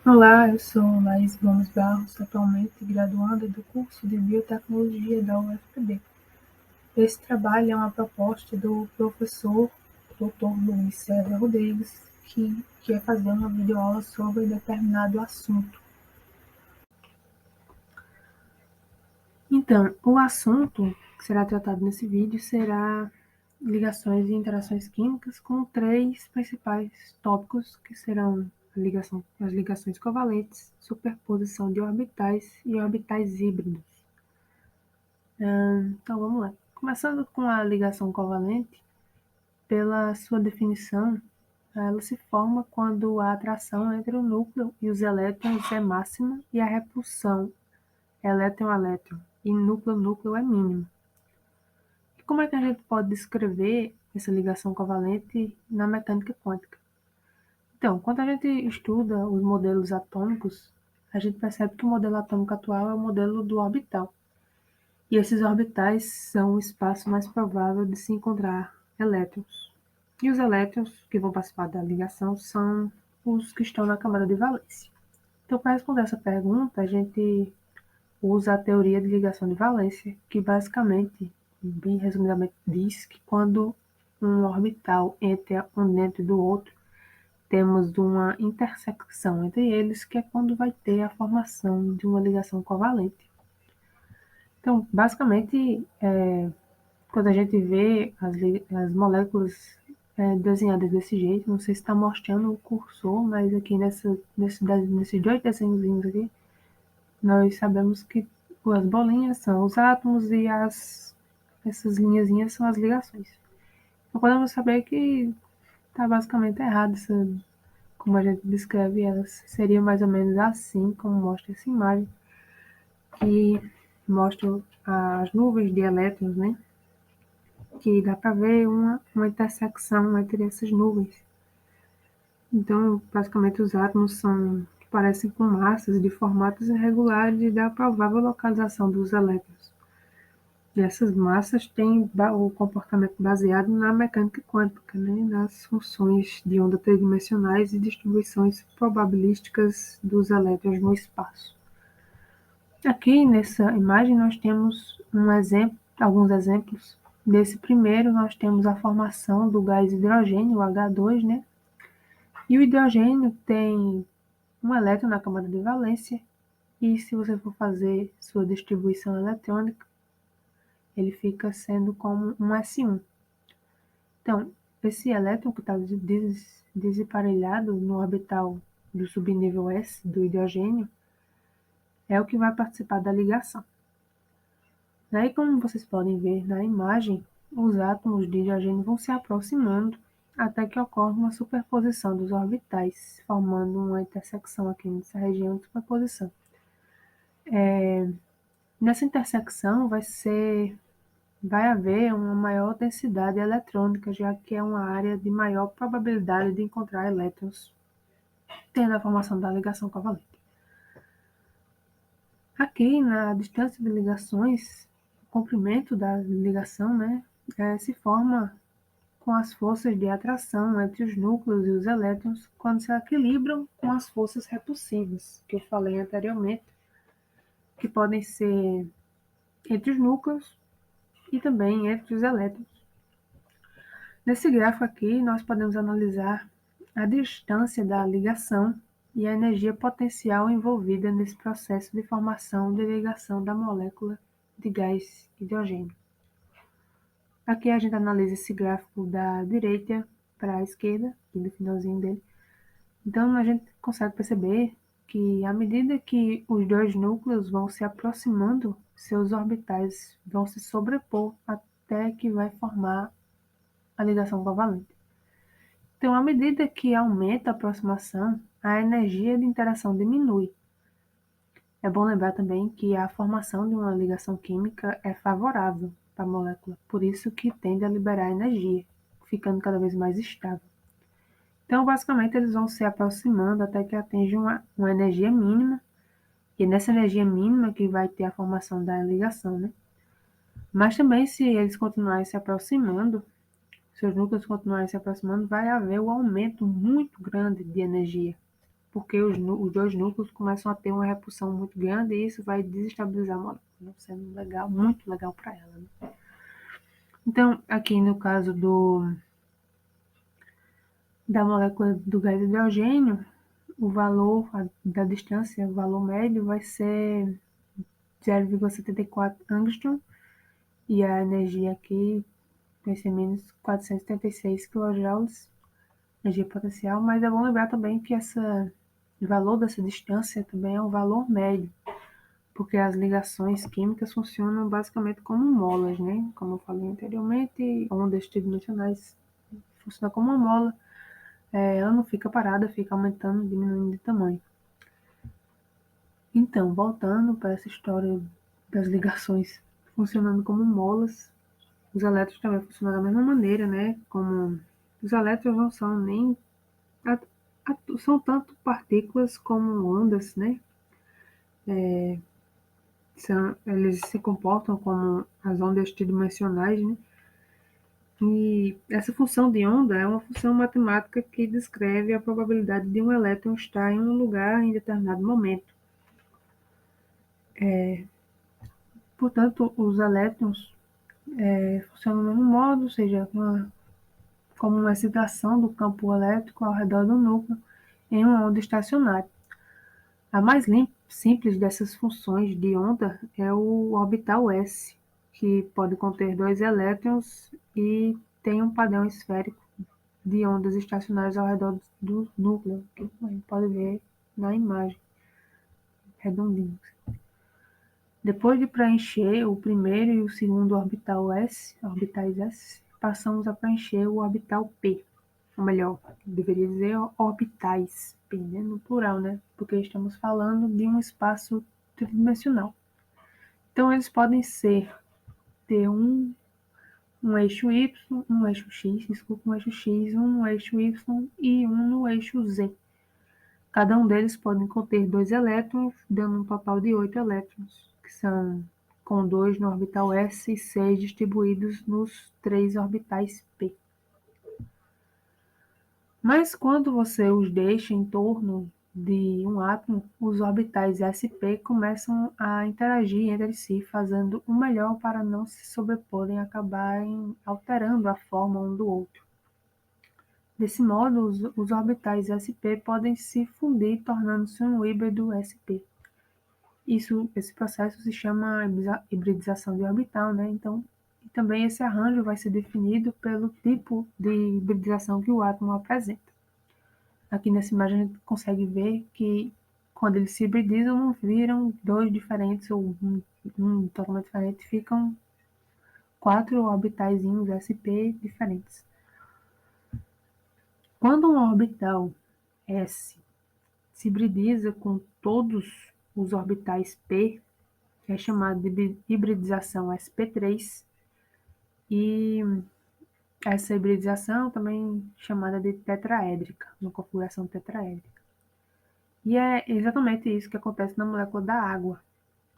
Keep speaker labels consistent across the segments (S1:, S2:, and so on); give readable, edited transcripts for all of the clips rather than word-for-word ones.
S1: Olá, eu sou Laís Gomes Barros, atualmente graduanda do curso de Biotecnologia da UFPB. Esse trabalho é uma proposta do professor Dr. Luiz César Rodrigues, que é fazer uma videoaula sobre determinado assunto. Então, o assunto que será tratado nesse vídeo será ligações e interações químicas com três principais tópicos, que serão as ligações covalentes, superposição de orbitais e orbitais híbridos. Então vamos lá. Começando com a ligação covalente, pela sua definição, ela se forma quando a atração entre o núcleo e os elétrons é máxima e a repulsão elétron-elétron e núcleo-núcleo é mínima. E como é que a gente pode descrever essa ligação covalente na mecânica quântica? Então, quando a gente estuda os modelos atômicos, a gente percebe que o modelo atômico atual é o modelo do orbital. E esses orbitais são o espaço mais provável de se encontrar elétrons. E os elétrons que vão participar da ligação são os que estão na camada de valência. Então, para responder essa pergunta, a gente usa a teoria de ligação de valência, que basicamente, bem resumidamente, diz que quando um orbital entra um dentro do outro, temos uma intersecção entre eles, que é quando vai ter a formação de uma ligação covalente. Então, basicamente, quando a gente vê as moléculas desenhadas desse jeito, não sei se está mostrando o cursor, mas aqui nesses dois desenhozinhos aqui, nós sabemos que as bolinhas são os átomos e essas linhazinhas são as ligações. Então podemos saber que está basicamente errado como a gente descreve elas. Seria mais ou menos assim como mostra essa imagem, que mostra as nuvens de elétrons, né? Que dá para ver uma intersecção entre essas nuvens. Então, basicamente, os átomos parecem com massas de formatos irregulares e da provável localização dos elétrons. E essas massas têm o comportamento baseado na mecânica quântica, né, nas funções de onda tridimensionais e distribuições probabilísticas dos elétrons no espaço. Aqui nessa imagem nós temos alguns exemplos. Desse primeiro nós temos a formação do gás hidrogênio, o H2, né? E o hidrogênio tem um elétron na camada de valência, e se você for fazer sua distribuição eletrônica, ele fica sendo como um S1. Então, esse elétron que está desemparelhado no orbital do subnível S do hidrogênio é o que vai participar da ligação. Daí, como vocês podem ver na imagem, os átomos de hidrogênio vão se aproximando até que ocorre uma superposição dos orbitais, formando uma intersecção aqui nessa região de superposição. Nessa intersecção vai haver uma maior densidade eletrônica, já que é uma área de maior probabilidade de encontrar elétrons, tendo a formação da ligação covalente. Aqui, na distância de ligações, o comprimento da ligação, né, se forma com as forças de atração entre os núcleos e os elétrons quando se equilibram com as forças repulsivas, que eu falei anteriormente, que podem ser entre os núcleos e também entre os elétrons. Nesse gráfico aqui, nós podemos analisar a distância da ligação e a energia potencial envolvida nesse processo de formação de ligação da molécula de gás hidrogênio. Aqui a gente analisa esse gráfico da direita para a esquerda, aqui no finalzinho dele. Então a gente consegue perceber que à medida que os dois núcleos vão se aproximando, seus orbitais vão se sobrepor até que vai formar a ligação covalente. Então, à medida que aumenta a aproximação, a energia de interação diminui. É bom lembrar também que a formação de uma ligação química é favorável para a molécula, por isso que tende a liberar energia, ficando cada vez mais estável. Então, basicamente, eles vão se aproximando até que atinjam uma energia mínima, e é nessa energia mínima que vai ter a formação da ligação, né? Mas também, se eles continuarem se aproximando, seus núcleos continuarem se aproximando, vai haver um aumento muito grande de energia, porque os dois núcleos começam a ter uma repulsão muito grande e isso vai desestabilizar a molécula, não sendo legal, muito legal para ela. Né? Então, aqui no caso da molécula do gás hidrogênio, o valor da distância, o valor médio vai ser 0,74 angstrom e a energia aqui vai ser menos 476 kJ, energia potencial, mas é bom lembrar também que o valor dessa distância também é um valor médio, porque as ligações químicas funcionam basicamente como molas, né? Como eu falei anteriormente, ondas tridimensionais funcionam como uma mola, ela não fica parada, fica aumentando, diminuindo de tamanho. Então, voltando para essa história das ligações funcionando como molas, os elétrons também funcionam da mesma maneira, né? Como os elétrons não são nem são tanto partículas como ondas, né? Eles se comportam como as ondas tridimensionais, né? E essa função de onda é uma função matemática que descreve a probabilidade de um elétron estar em um lugar em determinado momento. Portanto, os elétrons funcionam do mesmo modo, ou seja, como uma excitação do campo elétrico ao redor do núcleo em uma onda estacionária. A mais simples dessas funções de onda é o orbital S, que pode conter dois elétrons e tem um padrão esférico de ondas estacionárias ao redor do núcleo, que a gente pode ver na imagem, redondinho. Depois de preencher o primeiro e o segundo orbitais S, passamos a preencher o orbital P. Ou melhor, deveria dizer orbitais, P, né? No plural, né? Porque estamos falando de um espaço tridimensional. Então, eles podem ter um eixo Y, um eixo X, desculpa, um eixo X, um eixo Y e um no eixo Z. Cada um deles pode conter dois elétrons, dando um total de 8 elétrons, que são com 2 no orbital S e 6 distribuídos nos 3 orbitais P. Mas quando você os deixa em torno de um átomo, os orbitais sp começam a interagir entre si, fazendo o melhor para não se sobreporem e acabarem alterando a forma um do outro. Desse modo, os orbitais sp podem se fundir, tornando-se um híbrido sp. Esse processo se chama hibridização de orbital, né? Então, e também esse arranjo vai ser definido pelo tipo de hibridização que o átomo apresenta. Aqui nessa imagem a gente consegue ver que quando eles se hibridizam, não viram dois diferentes ou um totalmente diferente, ficam 4 orbitaizinhos sp diferentes. Quando um orbital S se hibridiza com todos os orbitais P, que é chamado de hibridização sp3, e essa hibridização também chamada de tetraédrica, uma configuração tetraédrica. E é exatamente isso que acontece na molécula da água.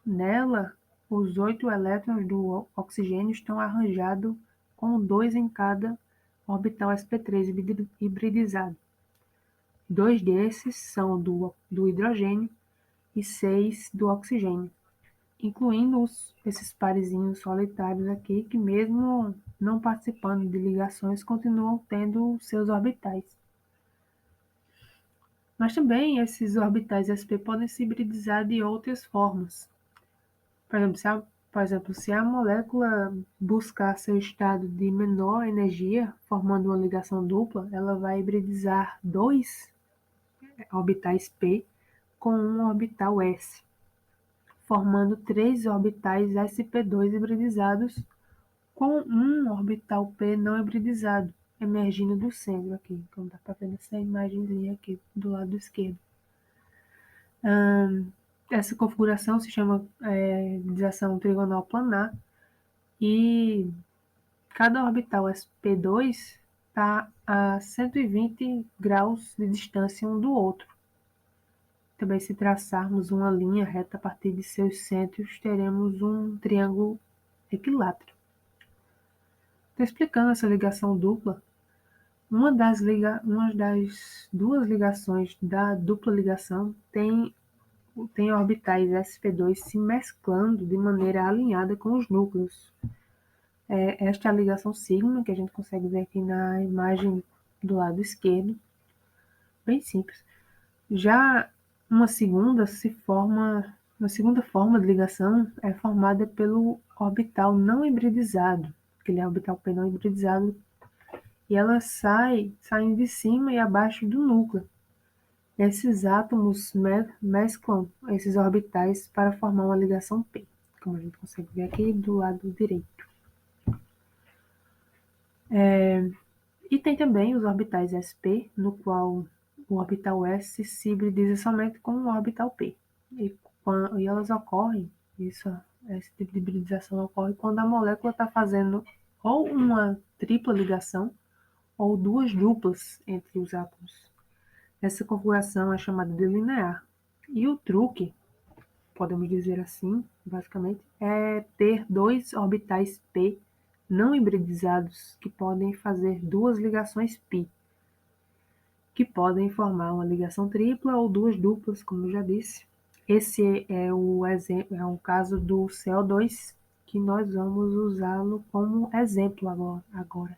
S1: Nela, os 8 elétrons do oxigênio estão arranjados com 2 em cada orbital sp3 hibridizado. 2 desses são do hidrogênio e 6 do oxigênio, incluindo esses parezinhos solitários aqui, que mesmo não participando de ligações, continuam tendo seus orbitais. Mas também esses orbitais sp podem se hibridizar de outras formas. Por exemplo, se a molécula buscar seu estado de menor energia, formando uma ligação dupla, ela vai hibridizar dois orbitais p com um orbital s, formando 3 orbitais sp2 hibridizados com um orbital p não hibridizado, emergindo do centro aqui, como dá para ver nessa imagenzinha aqui do lado esquerdo. Essa configuração se chama hibridização trigonal planar e cada orbital sp2 está a 120 graus de distância um do outro. Também, se traçarmos uma linha reta a partir de seus centros, teremos um triângulo equilátero. Estou explicando essa ligação dupla Uma das duas ligações da dupla ligação tem orbitais sp2 se mesclando de maneira alinhada com os núcleos. Esta é a ligação sigma, que a gente consegue ver aqui na imagem do lado esquerdo, bem simples. Já uma segunda forma de ligação é formada pelo orbital não hibridizado, aquele orbital P não hibridizado, e elas saem de cima e abaixo do núcleo. Esses átomos mesclam esses orbitais para formar uma ligação P, como a gente consegue ver aqui do lado direito. E tem também os orbitais sp, no qual o orbital s se hibridiza somente com o orbital p. E elas ocorrem, esse tipo de hibridização ocorre quando a molécula está fazendo ou uma tripla ligação ou duas duplas entre os átomos. Essa configuração é chamada de linear. E o truque, podemos dizer assim, basicamente, é ter dois orbitais p não hibridizados que podem fazer duas ligações π, que podem formar uma ligação tripla ou duas duplas, como eu já disse. Esse é o caso do CO2, que nós vamos usá-lo como exemplo agora.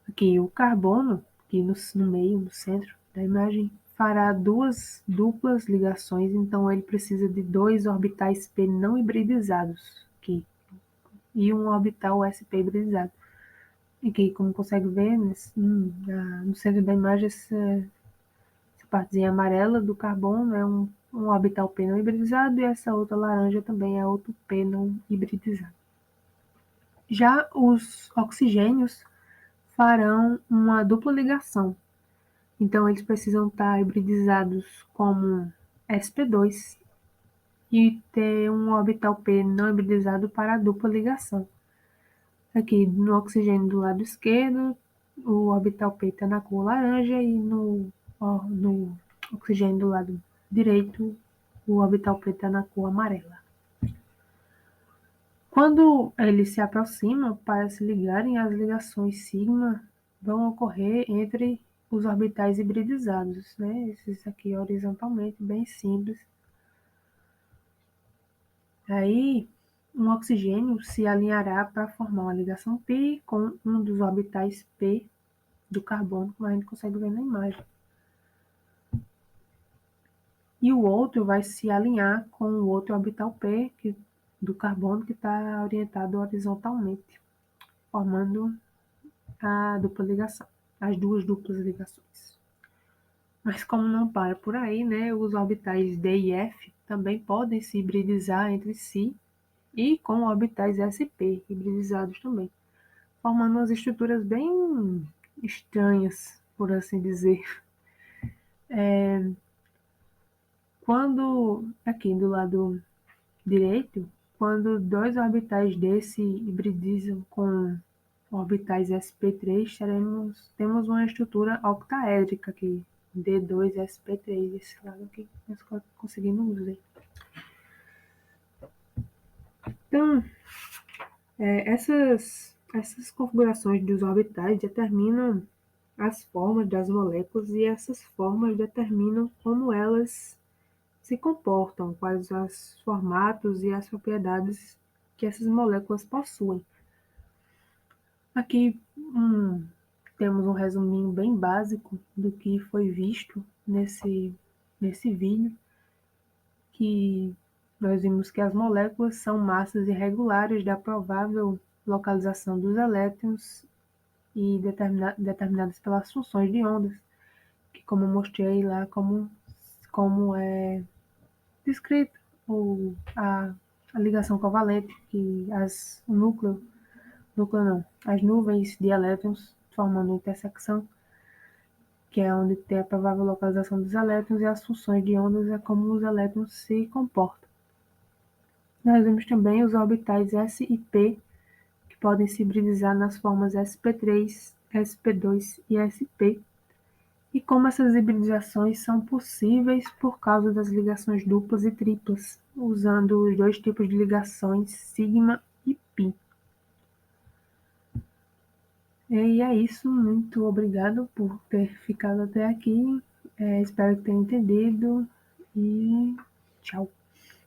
S1: Aqui o carbono, aqui no meio, no centro da imagem, fará duas duplas ligações, então ele precisa de dois orbitais p não hibridizados aqui, e um orbital sp hibridizado. Aqui, como consegue ver, no centro da imagem, essa partezinha amarela do carbono é um orbital p não hibridizado, e essa outra laranja também é outro p não hibridizado. Já os oxigênios farão uma dupla ligação, então eles precisam estar hibridizados como sp2 e ter um orbital p não hibridizado para a dupla ligação. Aqui no oxigênio do lado esquerdo, o orbital p está na cor laranja, e no oxigênio do lado direito, o orbital p está na cor amarela. Quando eles se aproximam para se ligarem, as ligações sigma vão ocorrer entre os orbitais hibridizados, né? Esses aqui horizontalmente, bem simples. Aí, um oxigênio se alinhará para formar uma ligação π com um dos orbitais p do carbono, como a gente consegue ver na imagem. E o outro vai se alinhar com o outro orbital p do carbono, que está orientado horizontalmente, formando a dupla ligação, as duas duplas ligações. Mas como não para por aí, né, os orbitais D e F também podem se hibridizar entre si e com orbitais sp hibridizados também, formando umas estruturas bem estranhas, por assim dizer. Quando, aqui do lado direito, quando dois orbitais D se hibridizam com orbitais sp3, temos uma estrutura octaédrica aqui, D2sp3, esse lado aqui, nós conseguimos ver. Então, essas configurações dos orbitais determinam as formas das moléculas, e essas formas determinam como elas se comportam, quais os formatos e as propriedades que essas moléculas possuem. Aqui temos um resuminho bem básico do que foi visto nesse vídeo, que nós vimos que as moléculas são massas irregulares da provável localização dos elétrons e determinadas pelas funções de ondas, que, como mostrei lá, como é descrito a ligação covalente, que as nuvens de elétrons formando intersecção, que é onde tem a provável localização dos elétrons, e as funções de ondas é como os elétrons se comportam. Nós vemos também os orbitais s e p, que podem se hibridizar nas formas sp3, sp2 e sp, e como essas hibridizações são possíveis por causa das ligações duplas e triplas, usando os dois tipos de ligações sigma e π. E é isso, muito obrigado por ter ficado até aqui. Espero que tenha entendido e tchau.